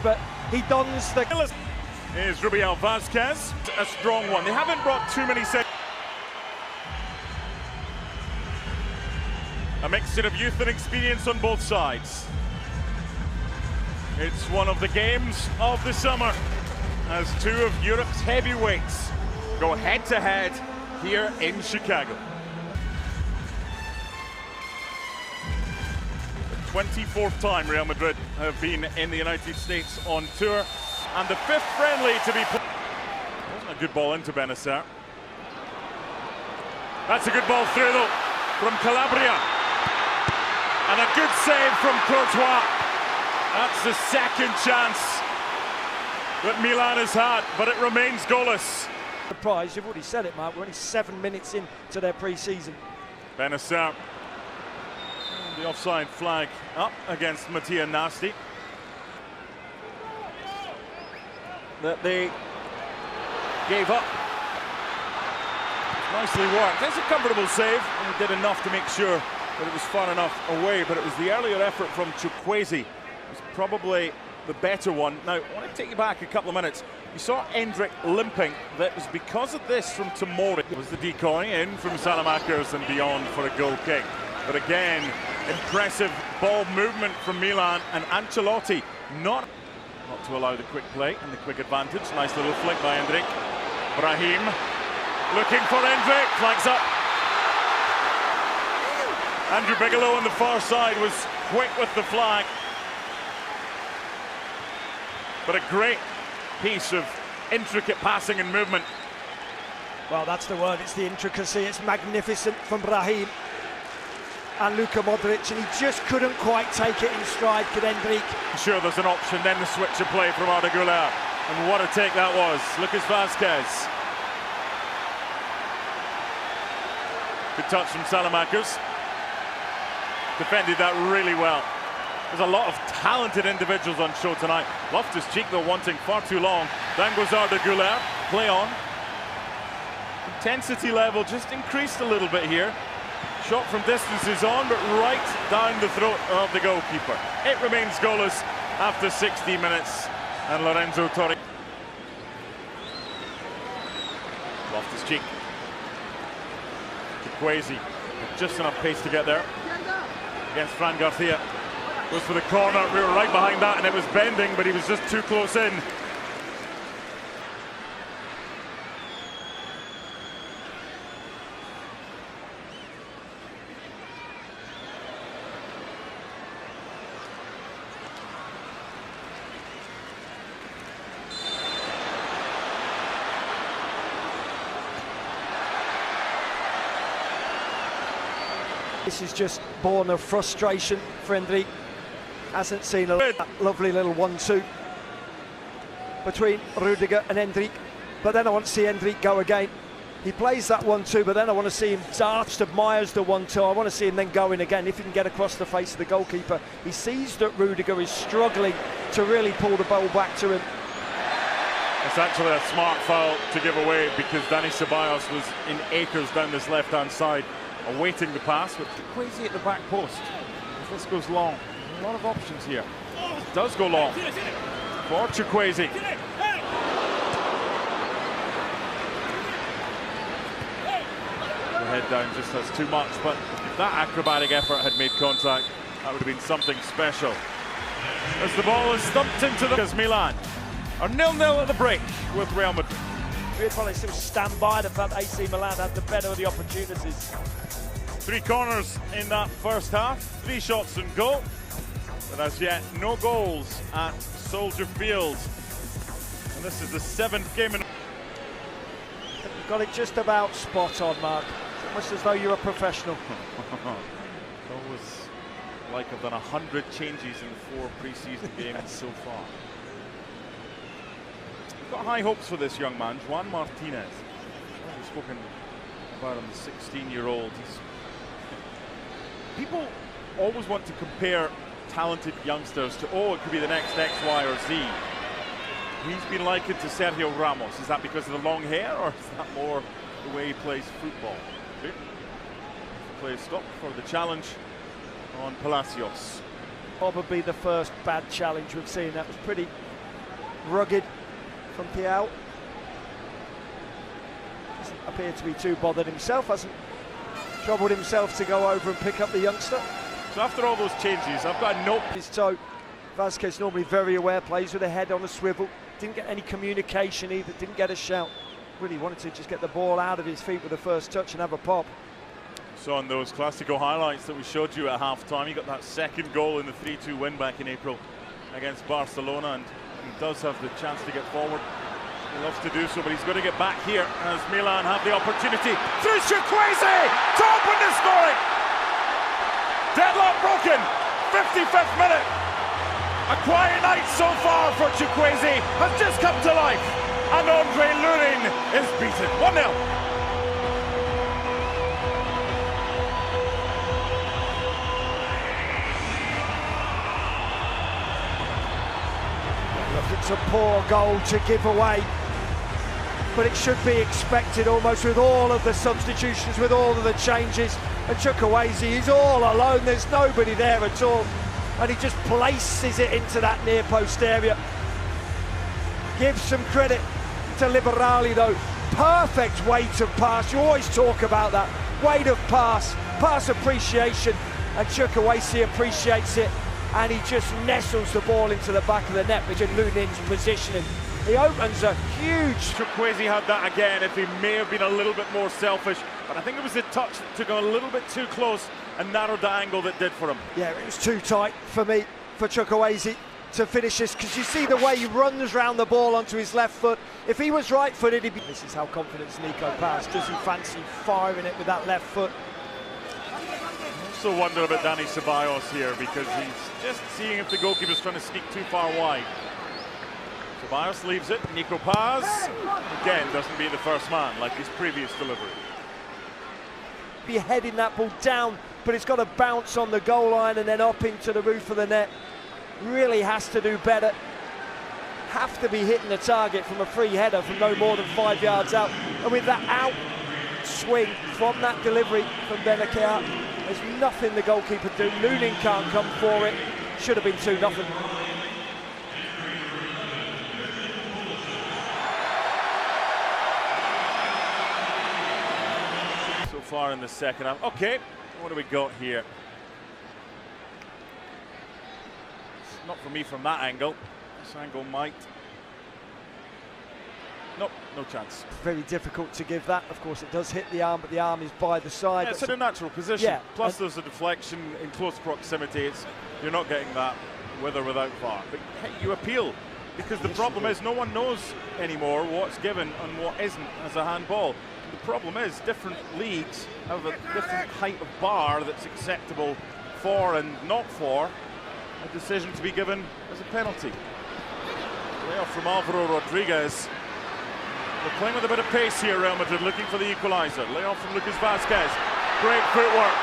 but he dons the... Is Ruben Vasquez, a strong one. They haven't brought too many sets. A mixture of youth and experience on both sides. It's one of the games of the summer as two of Europe's heavyweights go head-to-head here in Chicago. The 24th time Real Madrid have been in the United States on tour, and the 5th friendly to be played. Wasn't a good ball into Benacer. That's a good ball through though from Calabria. And a good save from Courtois. That's the second chance that Milan has had, but it remains goalless. Surprise, you've already said it, Mark. We're only 7 minutes into their pre-season. Benacer. The offside flag up against Mattia Nasti. That they gave up. Nicely worked. It's a comfortable save, and he did enough to make sure that it was far enough away, but it was the earlier effort from Chukwueze was probably the better one. Now, I want to take you back a couple of minutes. You saw Endrick limping. That was because of this from Tomori. It was the decoy in from Salamakers and beyond for a goal kick. But again, impressive ball movement from Milan, and Ancelotti not to allow the quick play and the quick advantage. Nice little flick by Endrick. Brahim looking for Endrick, flags up. Andrew Bigelow on the far side was quick with the flag. But a great piece of intricate passing and movement. Well, that's the word, it's the intricacy. It's magnificent from Brahim and Luka Modric, and he just couldn't quite take it in stride, could Endrick. Sure, there's an option, then the switch of play from Arda Güler. And what a take that was. Lucas Vazquez. Good touch from Salamakers. Defended that really well. There's a lot of talented individuals on show tonight. Loftus-Cheek, though, wanting far too long. Down goes Arda Güler. Play on. Intensity level just increased a little bit here. Shot from distance is on, but right down the throat of the goalkeeper. It remains goalless after 60 minutes. And Lorenzo Torres. Loftus-Cheek. Chukwueze. Just enough pace to get there. Against Fran Garcia. Goes for the corner. We were right behind that, and it was bending, but he was just too close in. This is just born of frustration for Endrick. Hasn't seen a lovely little 1-2 between Rudiger and Endrick. But then I want to see Endrick go again. He plays that 1-2, but then I want to see him just admires the 1-2. I want to see him then go in again if he can get across the face of the goalkeeper. He sees that Rudiger is struggling to really pull the ball back to him. It's actually a smart foul to give away, because Dani Ceballos was in acres down this left-hand side, awaiting the pass, with Chukwueze at the back post. If this goes long, a lot of options here. It does go long for Chukwueze. The head down just has too much, but if that acrobatic effort had made contact, that would have been something special. As the ball is thumped into the Milan are 0-0 at the break with Real Madrid. Beautiful, they still stand by the fact AC Milan had the better of the opportunities. 3 corners in that first half, 3 shots and goal, but as yet no goals at Soldier Field. And this is the 7th game in. You've got it just about spot on, Mark. Almost as though you're a professional. It's always like I've done 100 changes in 4 pre-season games so far. We've got high hopes for this young man, Juan Martinez. We've spoken about him, the 16-year-old. People always want to compare talented youngsters to, oh, it could be the next X, Y, or Z. He's been likened to Sergio Ramos. Is that because of the long hair, or is that more the way he plays football? Play stop for the challenge on Palacios. Probably the first bad challenge we've seen. That was rugged from Piau. Doesn't appear to be too bothered himself, hasn't troubled himself to go over and pick up the youngster. So after all those changes, I've got a note. His toe. Vázquez normally very aware, plays with a head on a swivel. Didn't get any communication either, didn't get a shout. Really wanted to just get the ball out of his feet with the first touch and have a pop. So on those Classico highlights that we showed you at half-time, he got that second goal in the 3-2 win back in April against Barcelona, and he does have the chance to get forward. He loves to do so, but he's got to get back here as Milan have the opportunity. Through Chukwueze to open the scoring. Deadlock broken. 55th minute. A quiet night so far for Chukwueze has just come to life, and Andre Lunin is beaten 1-0. It's a poor goal to give away, but it should be expected almost with all of the substitutions, with all of the changes. And Chukwueze is all alone, there's nobody there at all, and he just places it into that near post area. Give some credit to Liberali though, perfect weight of pass. You always talk about that, weight of pass appreciation, and Chukwueze appreciates it. And he just nestles the ball into the back of the net, which in Lunin's positioning. He opens a huge... Chukwueze had that again, if he may have been a little bit more selfish, but I think it was the touch that took him a little bit too close and narrowed the angle that did for him. Yeah, it was too tight for me, for Chukwueze to finish this, because you see the way he runs round the ball onto his left foot. If he was right-footed, he'd be... This is how confident Nico pass. Does he fancy firing it with that left foot? Also wonder about Dani Ceballos here, because he's just seeing if the goalkeeper's trying to sneak too far wide. Ceballos leaves it. Nico Paz again doesn't beat the first man like his previous delivery. Be heading that ball down, but it's got to bounce on the goal line and then up into the roof of the net. Really has to do better. Have to be hitting the target from a free header from no more than 5 yards out. And with that out swing from that delivery from Benacer, there's nothing the goalkeeper do. Lunin can't come for it. Should have been 2-0. So far in the second half. Okay, what do we got here? It's not for me from that angle. This angle might. Nope, no chance. Very difficult to give that. Of course, it does hit the arm, but the arm is by the side. Yeah, it's in a natural position. Yeah, plus there's a deflection in close proximity. You're not getting that with or without VAR. But you appeal, because the problem is no one knows anymore what's given and what isn't as a handball. The problem is different leagues have a different height of bar that's acceptable for and not for a decision to be given as a penalty. Layoff from Alvaro Rodriguez. They're playing with a bit of pace here, Real Madrid, looking for the equaliser. Layoff from Lucas Vázquez. Great footwork.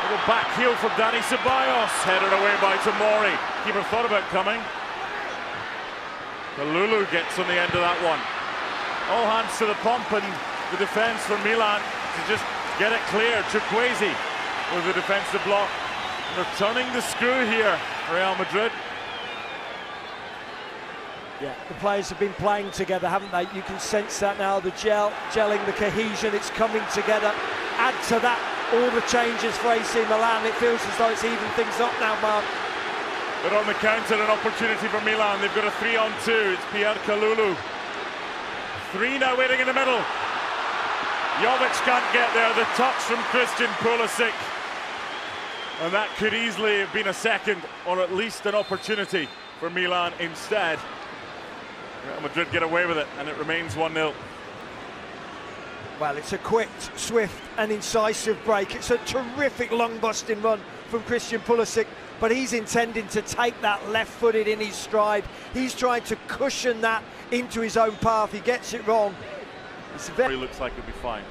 Little back heel from Dani Ceballos. Headed away by Tomori. Keeper thought about coming. Kalulu gets on the end of that one. All hands to the pump, and the defence for Milan to just get it clear. Chukwueze with the defensive block. They're turning the screw here, Real Madrid. Yeah, the players have been playing together, haven't they? You can sense that now, the gelling, the cohesion, it's coming together. Add to that all the changes for AC Milan. It feels as though it's even things up now, Mark. But on the counter, an opportunity for Milan. They've got a 3-on-2. It's Pierre Kalulu. 3 now waiting in the middle. Jovic can't get there. The touch from Christian Pulisic. And that could easily have been a second, or at least an opportunity for Milan instead. Real Madrid get away with it, and it remains 1-0. Well, it's a quick, swift and incisive break. It's a terrific long-busting run from Christian Pulisic, but he's intending to take that left-footed in his stride. He's trying to cushion that into his own path. He gets it wrong. It's very... It looks like it'll be fine.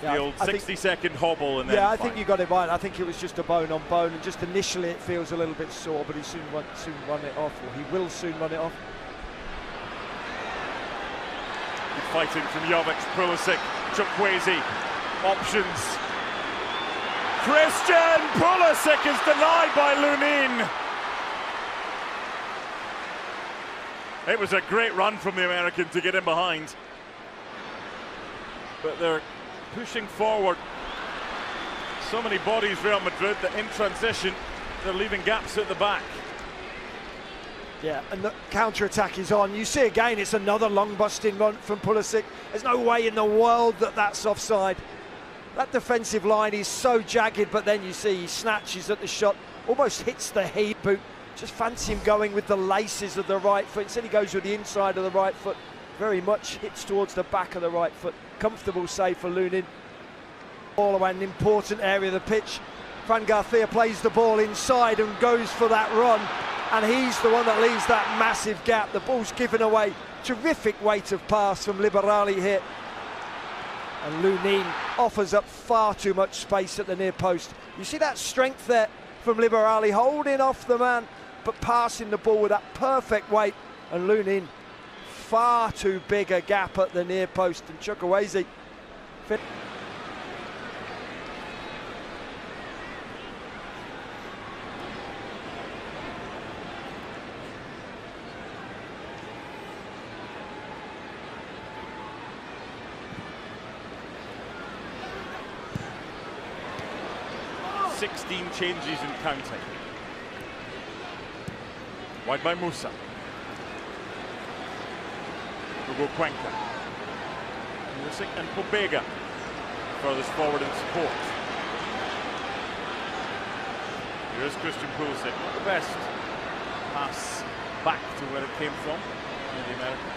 Yeah, the old 60-second hobble, and then yeah, I fine. think you got it right. I think it was just a bone-on-bone, and just initially it feels a little bit sore, but he soon run it off, or he will soon run it off. Fighting from Jovic, Pulisic, Chukwueze, options. Christian Pulisic is denied by Lunin. It was a great run from the American to get in behind. But they're pushing forward. So many bodies, Real Madrid, that in transition, they're leaving gaps at the back. Yeah, and the counter-attack is on. You see again, it's another long busting run from Pulisic. There's no way in the world that that's offside. That defensive line is so jagged, but then you see he snatches at the shot, almost hits the heel boot. Just fancy him going with the laces of the right foot. Instead he goes with the inside of the right foot. Very much hits towards the back of the right foot. Comfortable save for Lunin. All away an important area of the pitch. Fran Garcia plays the ball inside and goes for that run. And he's the one that leaves that massive gap. The ball's given away. Terrific weight of pass from Liberali here. And Lunin offers up far too much space at the near post. You see that strength there from Liberali, holding off the man, but passing the ball with that perfect weight. And Lunin, far too big a gap at the near post. And Chukwueze. 16 changes and counting. Wide by Musa. Hugo Cuenca. Pulisic and Pobega furthest forward in support. Here's Christian Pulisic. Not the best pass back to where it came from in the American.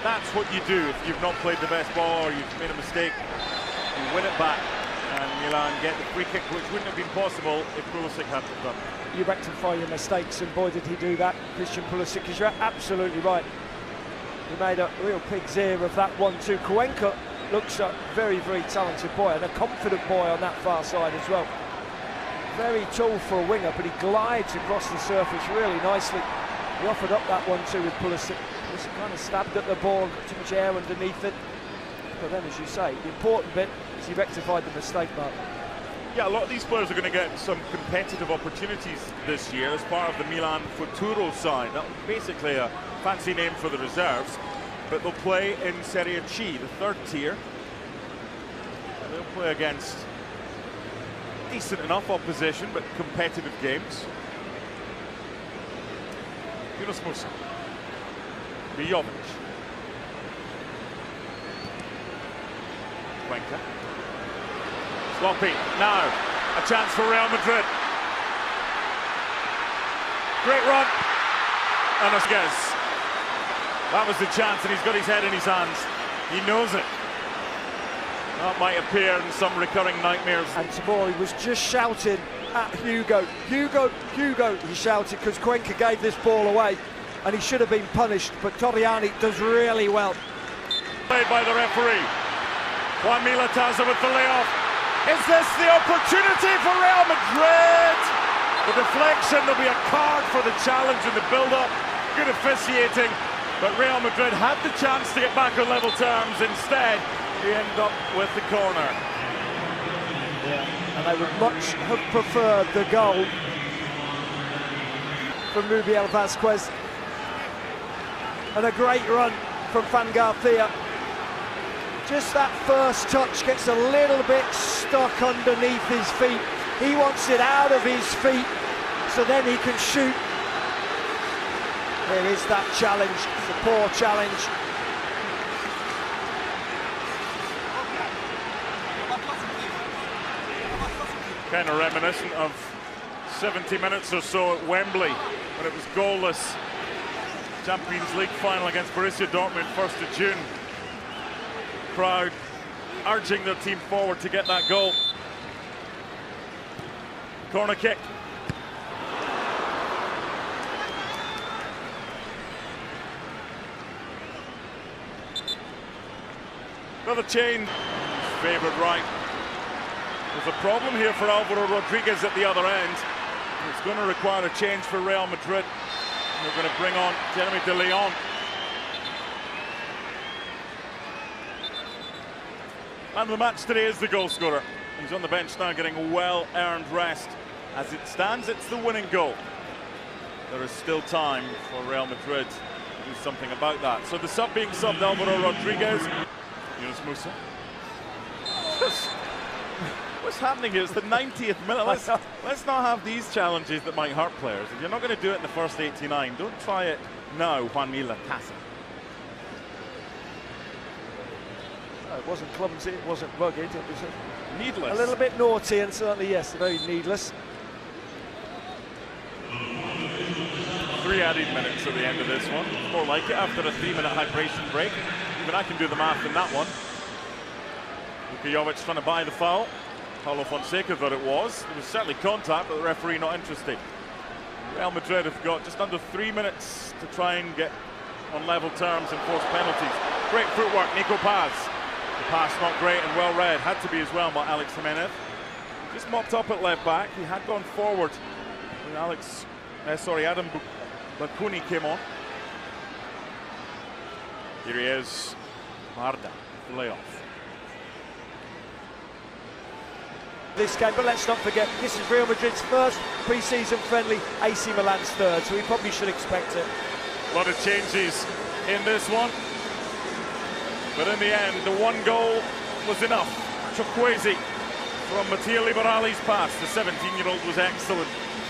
That's what you do if you've not played the best ball or you've made a mistake. You win it back. And Milan get the free kick, which wouldn't have been possible if Pulisic hadn't done it. You rectify your mistakes, and boy did he do that, Christian Pulisic, because you're absolutely right. He made a real pig's ear of that 1-2. Cuenca looks a very, very talented boy, and a confident boy on that far side as well. Very tall for a winger, but he glides across the surface really nicely. He offered up that 1-2 with Pulisic. Pulisic kind of stabbed at the ball, got too much air underneath it. But then, as you say, the important bit is he rectified the mistake, Mark. Yeah, a lot of these players are going to get some competitive opportunities this year as part of the Milan Futuro side. That was basically a fancy name for the reserves, but they'll play in Serie C, the third tier. And they'll play against decent enough opposition, but competitive games. Yunus Musa. Jovic. Cuenca. Sloppy. Now a chance for Real Madrid. Great run. And Asquez. That was the chance, and he's got his head in his hands. He knows it. That might appear in some recurring nightmares. And Tamori was just shouting at Hugo. Hugo, Hugo, he shouted, because Cuenca gave this ball away and he should have been punished, but Torriani does really well. Played by the referee. Juan Milataza with the layoff. Is this the opportunity for Real Madrid? The deflection, there'll be a card for the challenge and the build-up. Good officiating, but Real Madrid had the chance to get back on level terms. Instead, they end up with the corner. Yeah, and they would much have preferred the goal from Rubiel Vasquez. And a great run from Fran Garcia. Just that first touch gets a little bit stuck underneath his feet. He wants it out of his feet so then he can shoot. There is that challenge. It's a poor challenge. Kind of reminiscent of 70 minutes or so at Wembley when it was goalless. Champions League final against Borussia Dortmund, 1st of June. Crowd urging their team forward to get that goal. Corner kick. Another change. Favoured right. There's a problem here for Alvaro Rodriguez at the other end. It's going to require a change for Real Madrid. They're going to bring on Jeremy de Leon. Man of the match today is the goal scorer. He's on the bench now getting well-earned rest. As it stands, it's the winning goal. There is still time for Real Madrid do something about that. So the sub being subbed, Alvaro Rodriguez. Yunus Musa. What's happening here? It's the 90th minute. Let's not have these challenges that might hurt players. If you're not going to do it in the first 89, don't try it now, Juan Mila Casa. It wasn't clumsy, it wasn't rugged, it was needless. A little bit naughty, and certainly, yes, very needless. 3 added minutes at the end of this one. More like it after a 3-minute hydration break. Even I can do the math in that one. Luka Jovic trying to buy the foul. Paulo Fonseca thought it was. There was certainly contact, but the referee not interested. Real Madrid have got just under 3 minutes to try and get on level terms and force penalties. Great footwork, Nico Paz. The pass not great and well read. Had to be as well by Alex Jimenez. Just mopped up at left back. He had gone forward when Adam Bakuni came on. Here he is, Marda, the layoff. This game, but let's not forget, this is Real Madrid's first pre-season friendly, AC Milan's third, so we probably should expect it. A lot of changes in this one, but in the end, the one goal was enough. Chukwueze from Matteo Liberali's pass. The 17-year-old was excellent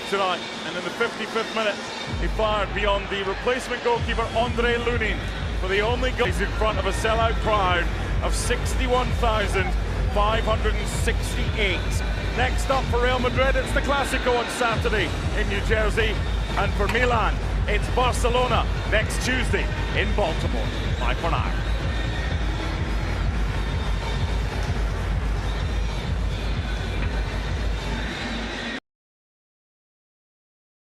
tonight, and in the 55th minute, he fired beyond the replacement goalkeeper Andre Lunin for the only goal. He's in front of a sellout crowd of 61,568. Next up for Real Madrid, it's the Clásico on Saturday in New Jersey, and for Milan, it's Barcelona next Tuesday in Baltimore. Bye for now.